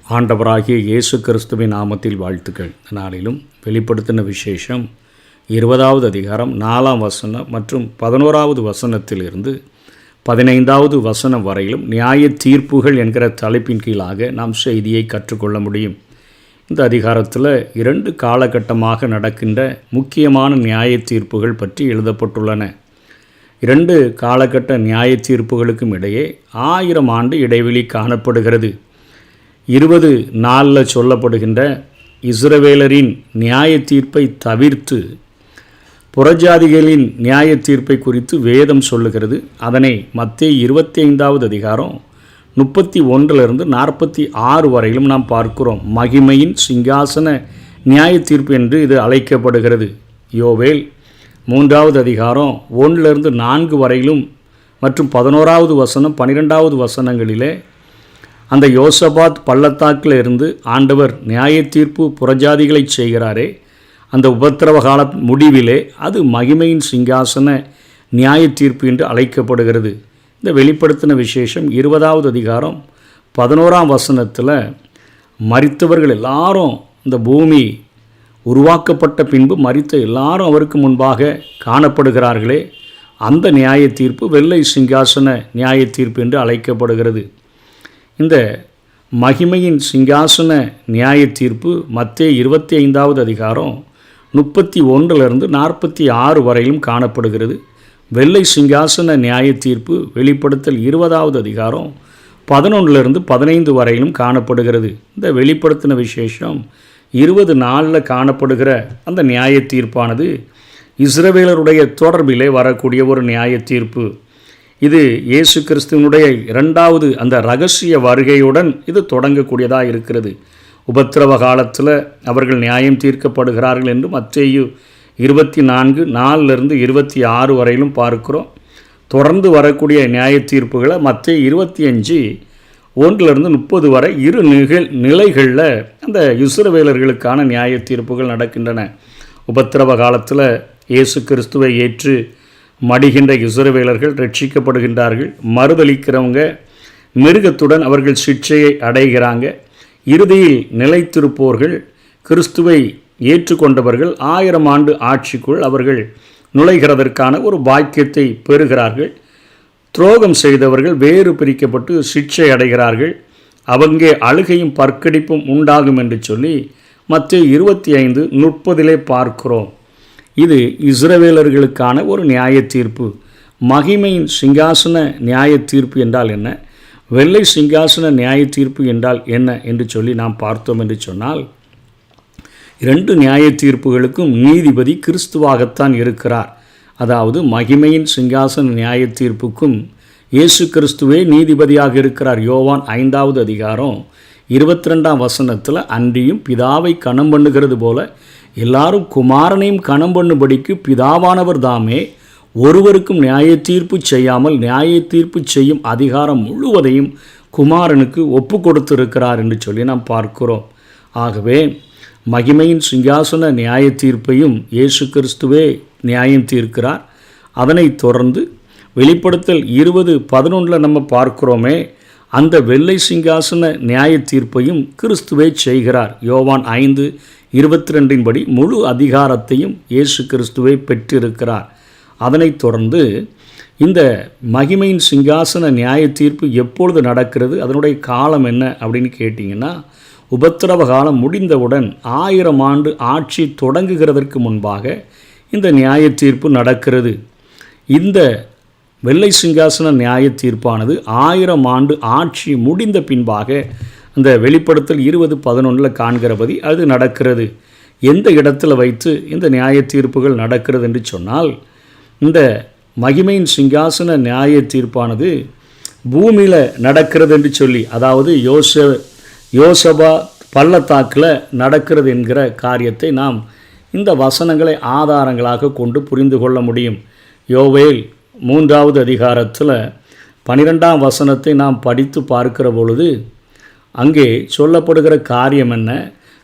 ஆண்டவராகிய இயேசு கிறிஸ்துவின் நாமத்தில் வாழ்த்துக்கள். நாளிலும் வெளிப்படுத்தின விசேஷம் 20வது அதிகாரம் 4ஆம் வசனம் மற்றும் 11வது வசனத்திலிருந்து 15வது வசனம் வரையிலும் நியாய தீர்ப்புகள் என்கிற தலைப்பின் கீழாக நாம் செய்தியை கற்றுக்கொள்ள முடியும். இந்த அதிகாரத்தில் 2 காலகட்டமாக நடக்கின்ற முக்கியமான நியாய தீர்ப்புகள் பற்றி எழுதப்பட்டுள்ளன. 2 காலகட்ட நியாய தீர்ப்புகளுக்கும் இடையே 1000 ஆண்டு இடைவெளி காணப்படுகிறது. 20 நாளில் சொல்லப்படுகின்ற இஸ்ரவேலரின் நியாய தீர்ப்பை தவிர்த்து புறஜாதிகளின் நியாய தீர்ப்பை குறித்து வேதம் சொல்லுகிறது. அதனை மத்தேயு 25வது அதிகாரம் 31 46 வரையிலும் நாம் பார்க்கிறோம். மகிமையின் சிங்காசன நியாய தீர்ப்பு என்று இது அழைக்கப்படுகிறது. யோவேல் 3வது அதிகாரம் 1 4 வரையிலும் மற்றும் 11வது வசனம் 12வது வசனங்களிலே அந்த யோசபாத் பள்ளத்தாக்கில் இருந்து ஆண்டவர் நியாய தீர்ப்பு புறஜாதிகளை செய்கிறாரே, அந்த உபத்திரவ கால முடிவிலே அது மகிமையின் சிங்காசன நியாய தீர்ப்பு என்று அழைக்கப்படுகிறது. இந்த வெளிப்படுத்தின விசேஷம் 20வது அதிகாரம் 11ஆம் வசனத்தில் மரித்தவர்கள் எல்லாரும் இந்த பூமி உருவாக்கப்பட்ட பின்பு மரித்த எல்லாரும் அவருக்கு முன்பாக காணப்படுகிறார்களே, அந்த நியாய தீர்ப்பு வெள்ளை சிங்காசன நியாய தீர்ப்பு என்று அழைக்கப்படுகிறது. இந்த மகிமையின் சிங்காசன நியாய தீர்ப்பு மத்தேயு 25வது அதிகாரம் 31 46 வரையிலும் காணப்படுகிறது. வெள்ளை சிங்காசன நியாய தீர்ப்பு வெளிப்படுத்தல் 20வது அதிகாரம் 11 15 வரையிலும் காணப்படுகிறது. இந்த வெளிப்படுத்தின விசேஷம் 20 நாளில் காணப்படுகிற அந்த நியாய தீர்ப்பானது இஸ்ரவேலருடைய தொடர்பிலே வரக்கூடிய ஒரு நியாய தீர்ப்பு. இது இயேசு கிறிஸ்துவனுடைய 2வது அந்த இரகசிய வருகையுடன் இது தொடங்கக்கூடியதாக இருக்கிறது. உபத்திரவ காலத்தில் அவர்கள் நியாயம் தீர்க்கப்படுகிறார்கள் என்று மத்தேயு 24 4 26 வரையிலும் பார்க்கிறோம். தொடர்ந்து வரக்கூடிய நியாய தீர்ப்புகளை மத்தேயு 25 1 30 வரை 2 நிலைகளில் அந்த இஸ்ரவேலர்களுக்கான நியாய தீர்ப்புகள் நடக்கின்றன. உபத்திரவ காலத்தில் இயேசு கிறிஸ்துவை ஏற்று மடிகின்ற இஸ்ரவேலர்கள் ரட்சிக்கப்படுகின்றார்கள். மறுதளிக்கிறவங்க மிருகத்துடன் அவர்கள் சிட்சையை அடைகிறாங்க. இறுதியில் நிலைத்திருப்போர்கள் கிறிஸ்துவை ஏற்றுக்கொண்டவர்கள் 1000 ஆண்டு ஆட்சிக்குள் அவர்கள் நுழைகிறதற்கான ஒரு பாக்கியத்தை பெறுகிறார்கள். துரோகம் செய்தவர்கள் வேறு பிரிக்கப்பட்டு சிட்சை அடைகிறார்கள். அவங்க அழுகையும் பற்கடிப்பும் உண்டாகும் என்று சொல்லி மத்தேயு 25:30 பார்க்கிறோம். இது இஸ்ரவேலர்களுக்கான ஒரு நியாய தீர்ப்பு. மகிமையின் சிங்காசன நியாய தீர்ப்பு என்றால் என்ன, வெள்ளை சிங்காசன நியாய தீர்ப்பு என்றால் என்ன என்று சொல்லி நாம் பார்த்தோம் என்று சொன்னால், 2 நியாய தீர்ப்புகளுக்கும் நீதிபதி கிறிஸ்துவாகத்தான் இருக்கிறார். அதாவது மகிமையின் சிங்காசன நியாய தீர்ப்புக்கும் இயேசு கிறிஸ்துவே நீதிபதியாக இருக்கிறார். யோவான் 5வது அதிகாரம் 22ஆம் வசனத்தில் அன்றியும் பிதாவை கனம் பண்ணுகிறது போல எல்லாரும் குமாரனையும் கனம் பண்ணும்படிக்கு பிதாவானவர் தாமே ஒருவருக்கும் நியாய தீர்ப்பு செய்யாமல் நியாய தீர்ப்பு செய்யும் அதிகாரம் முழுவதையும் குமாரனுக்கு ஒப்பு கொடுத்திருக்கிறார் என்று சொல்லி நாம் பார்க்கிறோம். ஆகவே மகிமையின் சிங்காசன நியாய தீர்ப்பையும் இயேசு கிறிஸ்துவே நியாயம் தீர்க்கிறார். அதனைத் தொடர்ந்து வெளிப்படுத்தல் 20:11 நம்ம பார்க்கிறோமே, அந்த வெள்ளை சிங்காசன நியாய தீர்ப்பையும் கிறிஸ்துவே செய்கிறார். யோவான் 5:22 படி முழு அதிகாரத்தையும் இயேசு கிறிஸ்துவை பெற்றிருக்கிறார். அதனைத் தொடர்ந்து இந்த மகிமையின் சிங்காசன நியாய தீர்ப்பு எப்பொழுது நடக்கிறது, அதனுடைய காலம் என்ன அப்படின்னு கேட்டிங்கன்னா, உபத்திரவ காலம் முடிந்தவுடன் 1000 ஆண்டு ஆட்சி தொடங்குகிறதற்கு முன்பாக இந்த நியாய தீர்ப்பு நடக்கிறது. இந்த வெள்ளை சிங்காசன நியாய தீர்ப்பானது 1000 ஆண்டு ஆட்சி முடிந்த பின்பாக அந்த வெளிப்படுத்தல் 20:11 காண்கிறபடி அது நடக்கிறது. எந்த இடத்துல வைத்து இந்த நியாய தீர்ப்புகள் நடக்கிறது என்று சொன்னால், இந்த மகிமையின் சிங்காசன நியாய தீர்ப்பானது பூமியில் நடக்கிறது என்று சொல்லி, அதாவது யோசபா பள்ளத்தாக்கில் நடக்கிறது என்கிற காரியத்தை நாம் இந்த வசனங்களை ஆதாரங்களாக கொண்டு புரிந்து கொள்ள முடியும். யோவேல் 3வது அதிகாரத்தில் 12ஆம் வசனத்தை நாம் படித்து பார்க்கிற பொழுது அங்கே சொல்லப்படுகிற காரியம் என்ன,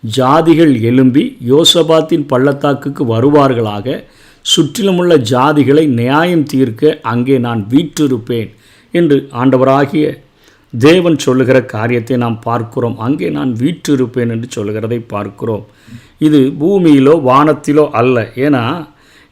ஜாதிகள் எழும்பி யோசபாத்தின் பள்ளத்தாக்குக்கு வருவார்களாக, சுற்றிலுமுள்ள ஜாதிகளை நியாயம் தீர்க்க அங்கே நான் வீற்றிருப்பேன் என்று ஆண்டவராகிய தேவன் சொல்லுகிற காரியத்தை நாம் பார்க்கிறோம். அங்கே நான் வீற்றிருப்பேன் என்று சொல்லுகிறதை பார்க்கிறோம். இது பூமியிலோ வானத்திலோ அல்ல. ஏன்னா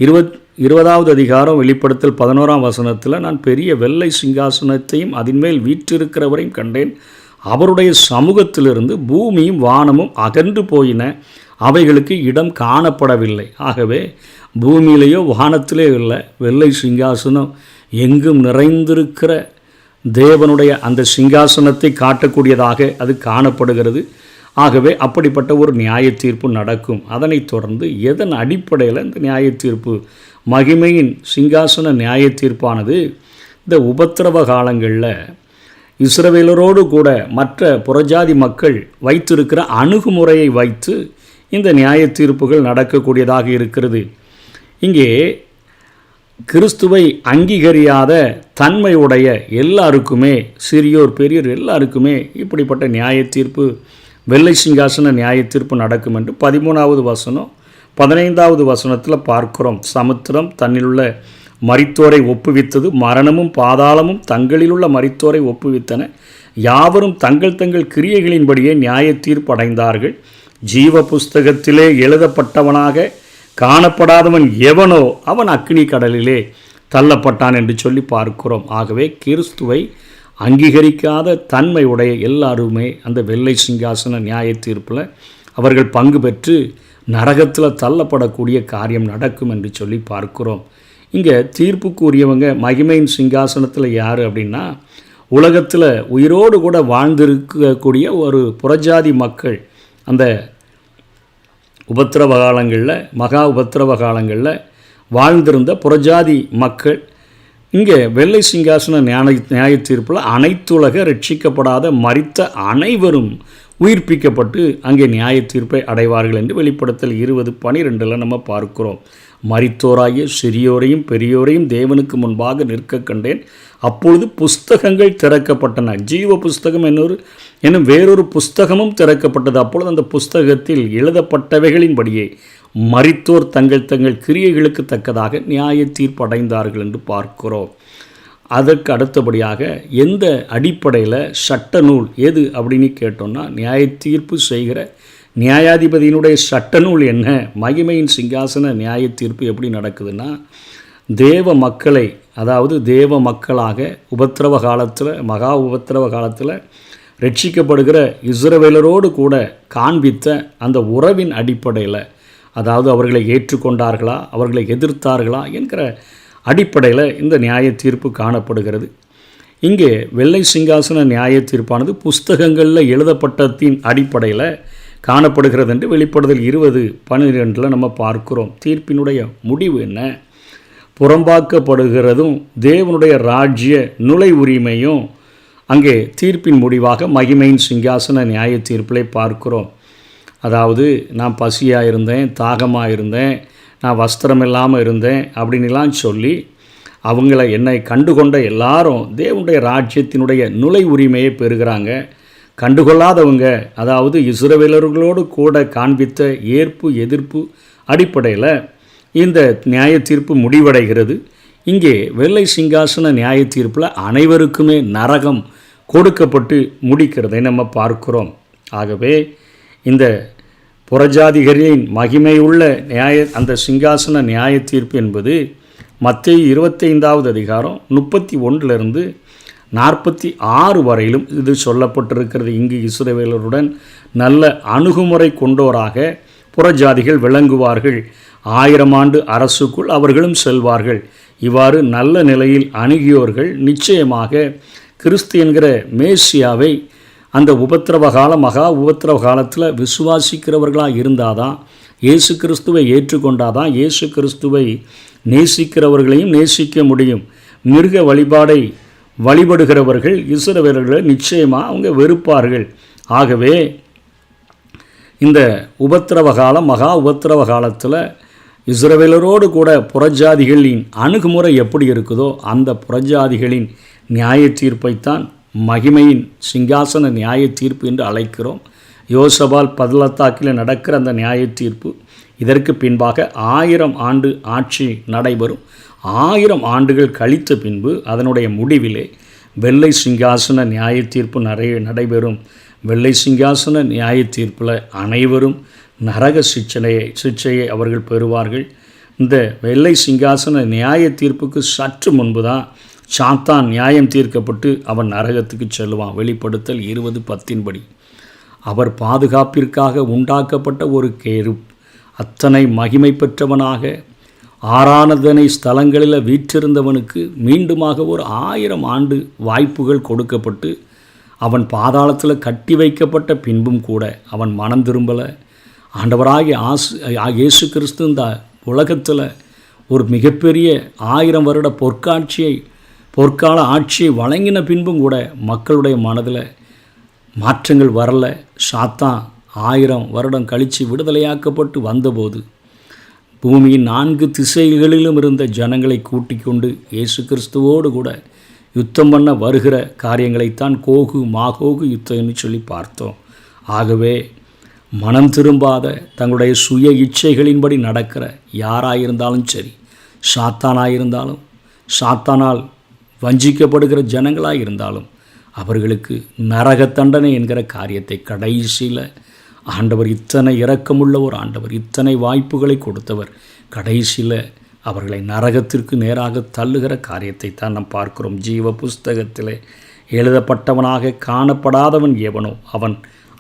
20வது அதிகாரம் வெளிப்படுத்தல் 11ஆம் வசனத்தில் நான் பெரிய வெள்ளை சிங்காசனத்தையும் அதன்மேல் வீற்றிருக்கிறவரையும் கண்டேன். அவருடைய சமூகத்திலிருந்து பூமியும் வானமும் அகன்று போயின, அவைகளுக்கு இடம் காணப்படவில்லை. ஆகவே பூமியிலேயோ வானத்திலே இல்லை, வெள்ளை சிங்காசனம் எங்கும் நிறைந்திருக்கிற தேவனுடைய அந்த சிங்காசனத்தை காட்டக்கூடியதாக அது காணப்படுகிறது. ஆகவே அப்படிப்பட்ட ஒரு நியாய தீர்ப்பு நடக்கும். அதனைத் தொடர்ந்து எதன் அடிப்படையில் இந்த நியாய தீர்ப்பு, மகிமையின் சிங்காசன நியாய தீர்ப்பானது இந்த உபத்திரவ காலங்களில் இஸ்ரவேலரோடு கூட மற்ற புறஜாதி மக்கள் வைத்திருக்கிற அணுகுமுறையை வைத்து இந்த நியாய தீர்ப்புகள் நடக்கக்கூடியதாக இருக்கிறது. இங்கே கிறிஸ்துவை அங்கீகரியாத தன்மையுடைய எல்லாருக்குமே, சிறியோர் பெரியோர் எல்லாருக்குமே இப்படிப்பட்ட நியாய தீர்ப்பு, வெள்ளை சிங்காசன நியாய தீர்ப்பு நடக்கும் என்று 13வது வசனம் 15வது வசனத்தில் பார்க்கிறோம். சமுத்திரம் தன்னிலுள்ள மரித்தோரை ஒப்புவித்தது, மரணமும் பாதாளமும் தங்களிலுள்ள மரித்தோரை ஒப்புவித்தன. யாவரும் தங்கள் தங்கள் கிரியைகளின்படியே நியாய தீர்ப்பு அடைந்தார்கள். ஜீவ புஸ்தகத்திலே எழுதப்பட்டவனாக காணப்படாதவன் எவனோ அவன் அக்கினி கடலிலே தள்ளப்பட்டான் என்று சொல்லி பார்க்கிறோம். ஆகவே கிறிஸ்துவை அங்கீகரிக்காத தன்மையுடைய எல்லாருமே அந்த வெள்ளை சிங்காசன நியாய தீர்ப்பில் அவர்கள் பங்கு பெற்று நரகத்தில் தள்ளப்படக்கூடிய காரியம் நடக்கும் என்று சொல்லி பார்க்கிறோம். இங்கே தீர்ப்புக்குரியவங்க மகிமையின் சிங்காசனத்தில் யார் அப்படின்னா, உலகத்தில் உயிரோடு கூட வாழ்ந்திருக்கக்கூடிய ஒரு புறஜாதி மக்கள், அந்த உபத்திரவ காலங்களில், மகா உபத்திரவ காலங்களில் வாழ்ந்திருந்த புறஜாதி மக்கள் இங்கே வெள்ளை சிங்காசன நியாய தீர்ப்பில் அனைத்துலக ரட்சிக்கப்படாத மரித்த அனைவரும் உயிர்ப்பிக்கப்பட்டு அங்கே நியாய தீர்ப்பை அடைவார்கள் என்று வெளிப்படுத்தல் 20:12 நம்ம பார்க்கிறோம். மரித்தோராகிய சிறியோரையும் பெரியோரையும் தேவனுக்கு முன்பாக நிற்க கண்டேன். அப்பொழுது புஸ்தகங்கள் திறக்கப்பட்டன. ஜீவ புஸ்தகம் என்னும் வேறொரு புஸ்தகமும் திறக்கப்பட்டது. அப்பொழுது அந்த புஸ்தகத்தில் எழுதப்பட்டவைகளின்படியே மரித்தோர் தங்கள் தங்கள் கிரியைகளுக்கு தக்கதாக நியாய தீர்ப்பு அடைந்தார்கள் என்று பார்க்கிறோம். அதற்கு அடுத்தபடியாக எந்த அடிப்படையில் சட்ட நூல் எது அப்படின்னு கேட்டோம்னா, நியாய தீர்ப்பு செய்கிற நியாயாதிபதியினுடைய சட்ட நூல் என்ன? மகிமையின் சிங்காசன நியாய தீர்ப்பு எப்படி நடக்குதுன்னா, தேவ மக்களை, அதாவது தேவ மக்களாக உபத்திரவ காலத்தில், மகா உபத்திரவ காலத்தில் ரட்சிக்கப்படுகிற இஸ்ரவேலரோடு கூட காண்பித்த அந்த உறவின் அடிப்படையில், அதாவது அவர்களை ஏற்றுக்கொண்டார்களா அவர்களை எதிர்த்தார்களா என்கிற அடிப்படையில் இந்த நியாய தீர்ப்பு காணப்படுகிறது. இங்கே வெள்ளை சிங்காசன நியாய தீர்ப்பானது புஸ்தகங்களில் எழுதப்பட்டதின் அடிப்படையில் காணப்படுகிறது என்று வெளிப்படுதல் 20:12 நம்ம பார்க்கிறோம். தீர்ப்பினுடைய முடிவு என்ன? புறம்பாக்கப்படுகிறதும் தேவனுடைய ராஜ்ய நுழை உரிமையும் அங்கே தீர்ப்பின் முடிவாக மகிமையின் சிங்காசன நியாய தீர்ப்பிலே பார்க்கிறோம். அதாவது நான் பசியாக இருந்தேன், தாகமாக இருந்தேன், நான் வஸ்திரம் இல்லாமல் இருந்தேன் அப்படின்லாம் சொல்லி அவங்கள என்னை கண்டுகொண்ட எல்லாரும் தேவனுடைய ராஜ்யத்தினுடைய நுழை உரிமையை பெறுகிறாங்க. கண்டுகொள்ளாதவங்க, அதாவது இஸ்ரவேலர்களோடு கூட காண்பித்த ஏற்பு எதிர்ப்பு அடிப்படையில் இந்த நியாய தீர்ப்பு முடிவடைகிறது. இங்கே வெள்ளை சிங்காசன நியாய தீர்ப்பில் அனைவருக்குமே நரகம் கொடுக்கப்பட்டு முடிக்கிறதை நம்ம பார்க்கிறோம். ஆகவே இந்த புறஜாதிகளின் மகிமையுள்ள அந்த சிங்காசன நியாய தீர்ப்பு என்பது மத்தேயு 25வது அதிகாரம் 31 46 வரையிலும் இது சொல்லப்பட்டிருக்கிறது. இங்கு இஸ்ரவேலருடன் நல்ல அணுகுமுறை கொண்டோராக புறஜாதிகள் விளங்குவார்கள். 1000 ஆண்டு அரசுக்குள் அவர்களும் செல்வார்கள். இவ்வாறு நல்ல நிலையில் அணுகியோர்கள் நிச்சயமாக கிறிஸ்து என்கிற மேசியாவை அந்த உபத்திரவ காலம், மகா உபத்திரவ காலத்தில் விசுவாசிக்கிறவர்களாக இருந்தாதான், இயேசு கிறிஸ்துவை ஏற்றுக்கொண்டாதான் இயேசு கிறிஸ்துவை நேசிக்கிறவர்களையும் நேசிக்க முடியும். மிருக வழிபாடை வழிபடுகிறவர்கள் இஸ்ரவேலர்களை நிச்சயமாக அவங்க வெறுப்பார்கள். ஆகவே இந்த உபத்திரவ காலம், மகா உபத்திரவ காலத்தில் இஸ்ரவேலரோடு கூட புறஜாதிகளின் அணுகுமுறை எப்படி இருக்குதோ அந்த புறஜாதிகளின் நியாய தீர்ப்பைத்தான் மகிமையின் சிங்காசன நியாய தீர்ப்பு என்று அழைக்கிறோம். யோசபால் பதலத்தாக்கில் நடக்கிற அந்த நியாய தீர்ப்பு, இதற்கு பின்பாக 1000 ஆண்டு ஆட்சி நடைபெறும். 1000 ஆண்டுகள் கழித்த பின்பு அதனுடைய முடிவிலே வெள்ளை சிங்காசன நியாய தீர்ப்பு நடைபெறும். வெள்ளை சிங்காசன நியாய தீர்ப்பில் அனைவரும் நரக சிக்ஷையை அவர்கள் பெறுவார்கள். இந்த வெள்ளை சிங்காசன நியாய தீர்ப்புக்கு சற்று முன்பு தான் சாத்தான் நியாயம் தீர்க்கப்பட்டு அவன் நரகத்துக்கு செல்லுவான். வெளிப்படுத்தல் 20:10 அவர் பாதுகாப்பிற்காக உண்டாக்கப்பட்ட ஒரு கேருப் அத்தனை மகிமை பெற்றவனாக ஆராதனை ஸ்தலங்களில் வீற்றிருந்தவனுக்கு மீண்டுமாக ஒரு 1000 ஆண்டு வாய்ப்புகள் கொடுக்கப்பட்டு அவன் கட்டி வைக்கப்பட்ட பின்பும் கூட அவன் மனம் திரும்பலை. ஆண்டவராகிய இயேசு கிறிஸ்து இந்த உலகத்தில் ஒரு மிகப்பெரிய 1000 வருட பொற்கால ஆட்சியை வழங்கின பின்பும் கூட மக்களுடைய மனதில் மாற்றங்கள் வரல. சாத்தான் 1000 வருடம் கழித்து விடுதலையாக்கப்பட்டு வந்தபோது பூமியின் 4 திசைகளிலும் இருந்த ஜனங்களை கூட்டிக் கொண்டு இயேசு கிறிஸ்துவோடு கூட யுத்தம் பண்ண வருகிற காரியங்களைத்தான் கோகு மாகோகு யுத்தம்னு சொல்லி பார்த்தோம். ஆகவே மனம் திரும்பாத தங்களுடைய சுய இச்சைகளின்படி நடக்கிற யாராயிருந்தாலும் சரி, சாத்தானாயிருந்தாலும் சாத்தானால் வஞ்சிக்கப்படுகிற ஜனங்களாக இருந்தாலும் அவர்களுக்கு நரக தண்டனை என்கிற காரியத்தை கடைசியில் ஆண்டவர் இத்தனை இரக்கமுள்ள ஒரு ஆண்டவர், இத்தனை வாய்ப்புகளை கொடுத்தவர், கடைசியில் அவர்களை நரகத்திற்கு நேராக தள்ளுகிற காரியத்தை தான் நாம் பார்க்கிறோம். ஜீவ புஸ்தகத்தில் எழுதப்பட்டவனாக காணப்படாதவன் எவனோ அவன்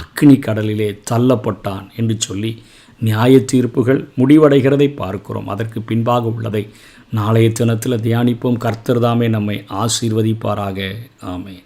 அக்கினி கடலிலே தள்ளப்பட்டான் என்று சொல்லி நியாய தீர்ப்புகள் முடிவடைகிறதை பார்க்கிறோம். அதற்கு பின்பாக உள்ளதை நாளைய தினத்தில் தியானிப்போம். கர்த்தர் தாமே நம்மை ஆசீர்வதிப்பாராக. ஆமென்.